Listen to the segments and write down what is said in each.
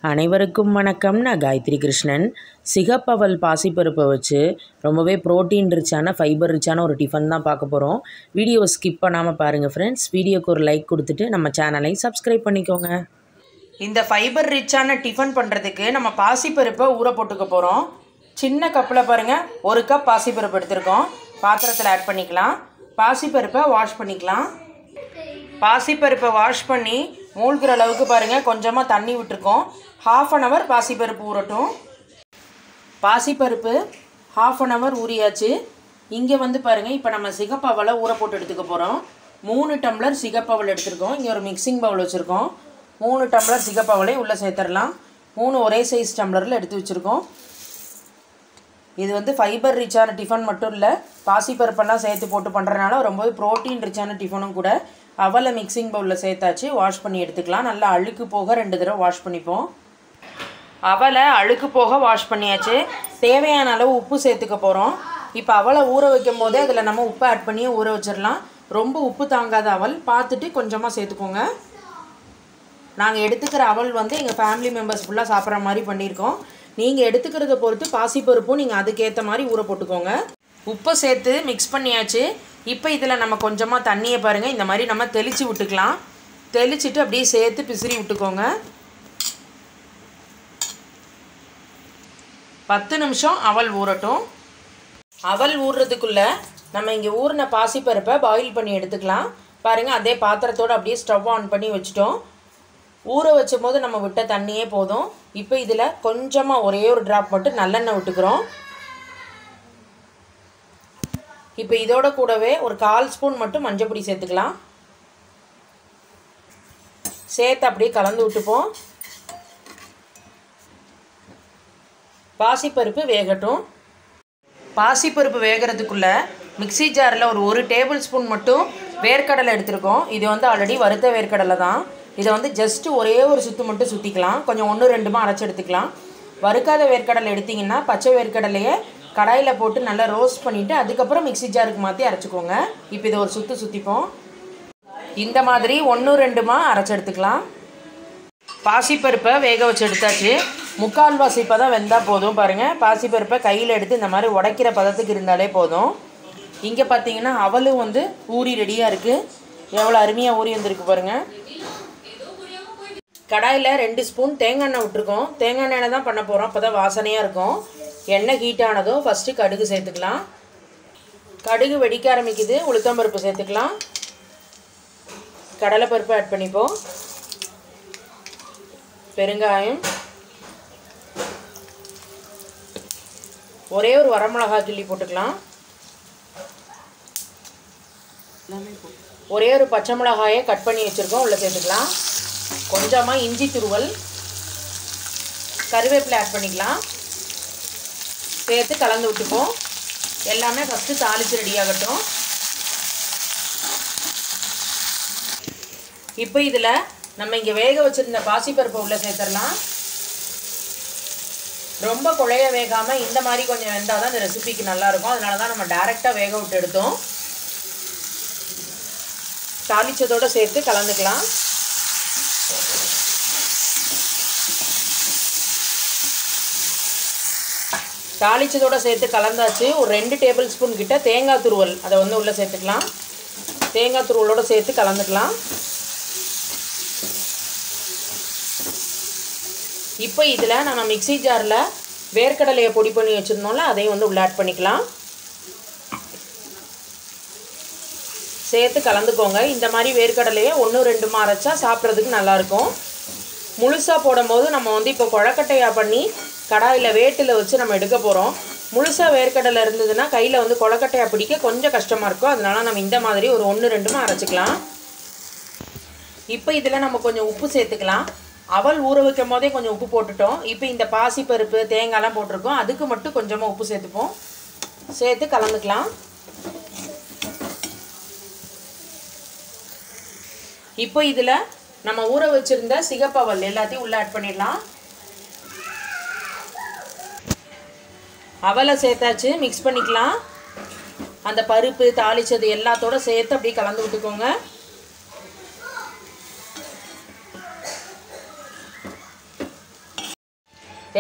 அனைவருக்கும் வணக்கம். நான் காயத்ரி கிருஷ்ணன். சிகப்பவல் பாசிப்பருப்பை வச்சு ரொம்பவே ப்ரோட்டீன் ரிச்சான ஃபைபர் ரிச்சான ஒரு டிஃபன் தான் பார்க்க போகிறோம். வீடியோவை ஸ்கிப் பண்ணாமல் பாருங்கள் ஃப்ரெண்ட்ஸ். வீடியோக்கு ஒரு லைக் கொடுத்துட்டு நம்ம சேனலை சப்ஸ்கிரைப் பண்ணிக்கோங்க. இந்த ஃபைபர் ரிச்சான டிஃபன் பண்ணுறதுக்கு நம்ம பாசிப்பருப்பை ஊற போட்டுக்க போகிறோம். சின்ன கப்பில் பாருங்கள், 1 கப் பாசிப்பருப்பு எடுத்துருக்கோம். பாத்திரத்தில் ஆட் பண்ணிக்கலாம். பாசிப்பருப்பை வாஷ் பண்ணிக்கலாம். பாசிப்பருப்பை வாஷ் பண்ணி மூழ்கிற அளவுக்கு பாருங்கள் கொஞ்சமாக தண்ணி விட்டுருக்கோம். 1/2 அன் ஹவர் பாசிப்பருப்பு ஊறட்டும். பாசிப்பருப்பு 1/2 அன் ஹவர் ஊறியாச்சு. இங்கே வந்து பாருங்கள், இப்போ நம்ம சிகப்பவலை ஊற போட்டு எடுத்துக்க போகிறோம். 3 டம்ளர் சிகப்பவல் எடுத்துருக்கோம். இங்கே ஒரு மிக்சிங் பவுல் வச்சுருக்கோம். 3 டம்ளர் சிகப்பவலை உள்ளே சேர்த்துடலாம். 3 ஒரே சைஸ் டம்ளரில் எடுத்து வச்சுருக்கோம். இது வந்து ஃபைபர் ரிச்சான டிஃபன் மட்டும் இல்லை, பாசிப்பருப்பெல்லாம் சேர்த்து போட்டு பண்ணுறதுனால ரொம்பவே ப்ரோட்டீன் ரிச்சான டிஃபனும் கூட. அவலை மிக்சிங் பவுலில் சேர்த்தாச்சு. வாஷ் பண்ணி எடுத்துக்கலாம். நல்லா அழுக்கு போக 2 தடவை வாஷ் பண்ணிப்போம். அவலை அழுக்கு போக வாஷ் பண்ணியாச்சு. தேவையான அளவு உப்பு சேர்த்துக்க போகிறோம். இப்போ அவலை ஊற வைக்கும் போதே அதில் நம்ம உப்பு ஆட் பண்ணி ஊற வச்சிடலாம். ரொம்ப உப்பு தாங்காத அவல் பார்த்துட்டு கொஞ்சமாக சேர்த்துக்கோங்க. நாங்கள் எடுத்துக்கிற அவல் வந்து எங்கள் ஃபேமிலி மெம்பர்ஸ் ஃபுல்லாக சாப்பிட்ற மாதிரி பண்ணியிருக்கோம். நீங்கள் எடுத்துக்கிறத பொறுத்து பாசிப்பருப்பும் நீங்கள் அதுக்கேற்ற மாதிரி ஊற போட்டுக்கோங்க. உப்பை சேர்த்து மிக்ஸ் பண்ணியாச்சு. இப்போ இதில் நம்ம கொஞ்சமாக தண்ணியை பாருங்கள் இந்த மாதிரி நம்ம தெளித்து விட்டுக்கலாம். தெளிச்சுட்டு அப்படியே சேர்த்து பிசிறி விட்டுக்கோங்க. 10 நிமிஷம் அவல் ஊறட்டும். அவல் ஊறுறதுக்குள்ளே நம்ம இங்கே ஊறின பாசிப்பருப்பை பாயில் பண்ணி எடுத்துக்கலாம். பாருங்கள், அதே பாத்திரத்தோடு அப்படியே ஸ்டவ் ஆன் பண்ணி வச்சுட்டோம். ஊற வச்சும் போது நம்ம விட்ட தண்ணியே போதும். இப்போ இதில் கொஞ்சமாக ஒரே ஒரு ட்ராப் மட்டும் நல்லெண்ணெய் விட்டுக்கிறோம். இப்போ இதோட கூடவே ஒரு 1/4 ஸ்பூன் மட்டும் மஞ்சள் பொடி சேர்த்துக்கலாம். சேர்த்து அப்படியே கலந்து விட்டுப்போம். பாசிப்பருப்பு வேகட்டும். பாசிப்பருப்பு வேகிறதுக்குள்ளே மிக்சி ஜாரில் ஒரு 1 டேபிள் ஸ்பூன் மட்டும் வேர்க்கடலை எடுத்துருக்கோம். இது வந்து ஆல்ரெடி வறுத்த வேர்க்கடலை தான். இதை வந்து ஜஸ்ட்டு ஒரே ஒரு சுற்று மட்டும் சுற்றிக்கலாம். கொஞ்சம் 1-2 அரைச்சி எடுத்துக்கலாம். வறுக்காத வேர்க்கடலை எடுத்திங்கன்னா பச்சை வேர்க்கடலையை கடாயில் போட்டு நல்லா ரோஸ்ட் பண்ணிவிட்டு அதுக்கப்புறம் மிக்சி ஜாருக்கு மாற்றி அரைச்சிக்கோங்க. இப்போ இதை ஒரு சுற்று சுற்றிப்போம். இந்த மாதிரி 1-2 அரைச்சி எடுத்துக்கலாம். பாசிப்பருப்பை வேக வச்சு எடுத்தாச்சு. 3/4 வாசி பதம் வெந்தால் போதும். பாருங்கள், பாசிப்பருப்பை கையில் எடுத்து இந்த மாதிரி உடைக்கிற பதத்துக்கு இருந்தாலே போதும். இங்கே பார்த்தீங்கன்னா அவலும் வந்து ஊறி ரெடியாக இருக்குது. எவ்வளோ அருமையாக ஊறி வந்திருக்கு பாருங்கள். கடாயில் 2 ஸ்பூன் தேங்காய் எண்ணெய் விட்டுருக்கோம். தேங்காய் எண்ணெய் தான் பண்ண போகிறோம். அப்போ தான் வாசனையாக இருக்கும். எண்ணெய் ஹீட் ஆனதும் ஃபஸ்ட்டு கடுகு சேர்த்துக்கலாம். கடுகு வெடிக்க ஆரம்பிக்குது. உளுத்தம்பருப்பு சேர்த்துக்கலாம். கடலைப்பருப்பு ஆட் பண்ணிப்போம். பெருங்காயம், ஒரே ஒரு வரமிளகாய் கிள்ளி போட்டுக்கலாம். ஒரே ஒரு பச்சை மிளகாயை கட் பண்ணி வச்சுருக்கோம், உள்ளே சேர்த்துக்கலாம். கொஞ்சமாக இஞ்சி துருவல், கருவேப்பிலை ஆட் பண்ணிக்கலாம். சேர்த்து கலந்து விட்டுப்போம். எல்லாமே ஃபஸ்ட்டு தாளித்து ரெடி ஆகட்டும். இப்போ இதில் நம்ம இங்கே வேக வச்சுருந்த பாசிப்பருப்பை உள்ளே சேர்த்துடலாம். ரொம்ப குழைய வேகாமல் இந்த மாதிரி கொஞ்சம் வெந்தால் தான் இந்த ரெசிபிக்கு நல்லாயிருக்கும். அதனால தான் நம்ம டைரெக்டாக வேக விட்டு எடுத்தோம். தாளித்ததோடு சேர்த்து கலந்துக்கலாம். தாளித்ததோடு சேர்த்து கலந்தாச்சு. ஒரு 2 டேபிள் ஸ்பூன் கிட்ட தேங்காய் துருவல் அதை வந்து உள்ளே சேர்த்துக்கலாம். தேங்காய் துருவலோடு சேர்த்து கலந்துக்கலாம். இப்போ இதில் நம்ம மிக்சி ஜாரில் வேர்க்கடலையை பொடி பண்ணி வச்சுருந்தோம்ல, அதையும் வந்து உள்ளே ஆட் பண்ணிக்கலாம். சேர்த்து கலந்துக்கோங்க. இந்த மாதிரி வேர்க்கடலையை 1-2 அரைச்சா சாப்பிட்றதுக்கு நல்லாயிருக்கும். முழுசாக போடும்போது நம்ம வந்து இப்போ குழக்கட்டையாக பண்ணி கடாயில் வேட்டில் வச்சு நம்ம எடுக்க போகிறோம். முழுசாக வேர்க்கடலை இருந்ததுன்னா கையில் வந்து குழக்கட்டையாக பிடிக்க கொஞ்சம் கஷ்டமாக இருக்கும். அதனால நம்ம இந்த மாதிரி ஒரு 1-2 அரைச்சிக்கலாம். இப்போ இதில் நம்ம கொஞ்சம் உப்பு சேர்த்துக்கலாம். அவல் ஊற வைக்கும் போதே கொஞ்சம் உப்பு போட்டுட்டோம். இப்போ இந்த பாசிப்பருப்பு தேங்காய்லாம் போட்டிருக்கோம், அதுக்கு மட்டும் கொஞ்சமாக உப்பு சேர்த்துப்போம். சேர்த்து கலந்துக்கலாம். இப்போ இதில் நம்ம ஊற வச்சுருந்த சிகப்பவல் எல்லாத்தையும் உள்ளே ஆட் பண்ணிடலாம். அவலை சேர்த்தாச்சு, மிக்ஸ் பண்ணிக்கலாம். அந்த பருப்பு தாளித்தது எல்லாத்தோடு சேர்த்து அப்படியே கலந்து விட்டுக்கோங்க.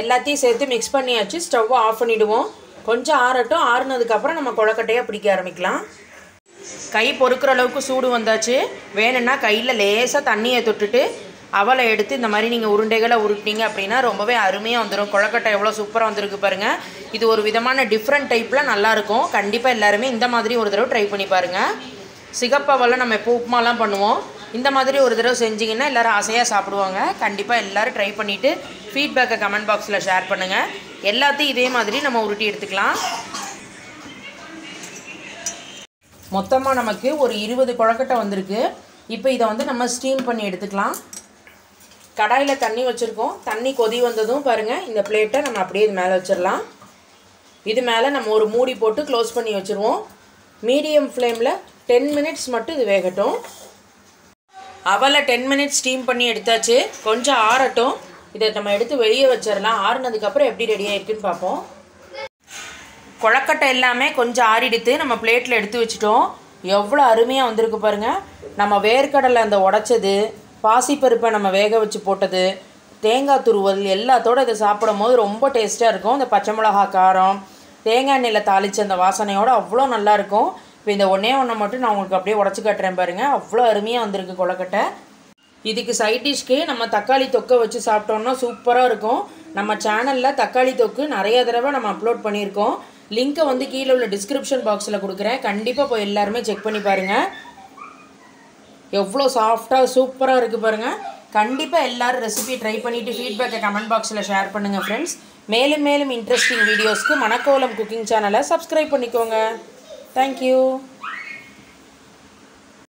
எல்லாத்தையும் சேர்த்து மிக்ஸ் பண்ணியாச்சு. ஸ்டவ்வை ஆஃப் பண்ணிவிடுவோம். கொஞ்சம் ஆறட்டும். ஆறுனதுக்கப்புறம் நம்ம கொழக்கட்டையாக பிடிக்க ஆரம்பிக்கலாம். கை பொறுக்கிற அளவுக்கு சூடு வந்தாச்சு. வேணும்னா கையில் லேசாக தண்ணியை தொட்டுட்டு அவலை எடுத்து இந்த மாதிரி நீங்கள் உருண்டைகளை உருட்டினீங்க அப்படின்னா ரொம்பவே அருமையாக வந்துடும். கொழக்கட்டை எவ்வளோ சூப்பராக வந்துருக்கு பாருங்கள். இது ஒரு விதமான டிஃப்ரெண்ட் டைப்பில் நல்லாயிருக்கும். கண்டிப்பாக எல்லாருமே இந்த மாதிரி ஒரு தடவை ட்ரை பண்ணி பாருங்கள். சிகப்பவலை நம்ம எப்போ உப்புமாலாம் பண்ணுவோம். இந்த மாதிரி ஒரு தடவை செஞ்சிங்கன்னா எல்லோரும் ஆசையாக சாப்பிடுவாங்க. கண்டிப்பாக எல்லோரும் ட்ரை பண்ணிவிட்டு ஃபீட்பேக்கை கமெண்ட் பாக்ஸில் ஷேர் பண்ணுங்கள். எல்லாத்தையும் இதே மாதிரி நம்ம உருட்டி எடுத்துக்கலாம். மொத்தமாக நமக்கு ஒரு 20 கொழக்கட்டை வந்திருக்கு. இப்போ இதை வந்து நம்ம ஸ்டீம் பண்ணி எடுத்துக்கலாம். கடாயில் தண்ணி வச்சுருக்கோம். தண்ணி கொதி வந்ததும் பாருங்கள், இந்த பிளேட்டை நம்ம அப்படியே இது மேலே வச்சிடலாம். இது மேலே நம்ம ஒரு மூடி போட்டு க்ளோஸ் பண்ணி வச்சுருவோம். மீடியம் ஃப்ளேமில் 10 மினிட்ஸ் மட்டும் இது வேகட்டும். அவலை 10 மினிட்ஸ் ஸ்டீம் பண்ணி எடுத்தாச்சு. கொஞ்சம் ஆறட்டும். இதை நம்ம எடுத்து வெளியே வச்சிடலாம். ஆறுனதுக்கப்புறம் எப்படி ரெடி ஆகிருக்குன்னு பார்ப்போம். கொழக்கட்டை எல்லாமே கொஞ்சம் ஆறிடுத்து நம்ம பிளேட்டில் எடுத்து வச்சுட்டோம். எவ்வளோ அருமையாக வந்திருக்கு பாருங்கள். நம்ம வேர்க்கடலை அந்த உடைச்சது, பாசிப்பருப்பை நம்ம வேக வச்சு போட்டது, தேங்காய் துருவல் எல்லாத்தோடு இதை சாப்பிடும் போது ரொம்ப டேஸ்ட்டாக இருக்கும். இந்த பச்சை மிளகா காரம், தேங்காய் எண்ணெயில் தாளித்த அந்த வாசனையோடு அவ்வளோ நல்லாயிருக்கும். இப்போ இந்த ஒன்றே மட்டும் நான் உங்களுக்கு அப்படியே உடச்சி காட்டுறேன் பாருங்கள். அவ்வளோ அருமையாக வந்திருக்கு கொழக்கட்டை. இதுக்கு சைட் டிஷ்க்கு நம்ம தக்காளி தொக்கை வச்சு சாப்பிட்டோம்னா சூப்பராக இருக்கும். நம்ம சேனலில் தக்காளி தொக்கு நிறைய தடவை நம்ம அப்லோட் பண்ணியிருக்கோம். லிங்க்கை வந்து கீழே உள்ள டிஸ்கிரிப்ஷன் பாக்ஸில் கொடுக்குறேன். கண்டிப்பாக போய் எல்லாருமே செக் பண்ணி பாருங்கள். எவ்வளோ சாஃப்டாக சூப்பராக இருக்குது பாருங்கள். கண்டிப்பாக எல்லோரும் ரெசிபி ட்ரை பண்ணிவிட்டு ஃபீட்பேக்கை கமெண்ட் பாக்ஸில் ஷேர் பண்ணுங்கள் ஃப்ரெண்ட்ஸ். மேலும் மேலும் இன்ட்ரெஸ்டிங் வீடியோஸ்க்கு மணக்கோலம் குக்கிங் சேனலை சப்ஸ்கிரைப் பண்ணிக்கோங்க. தேங்க்யூ.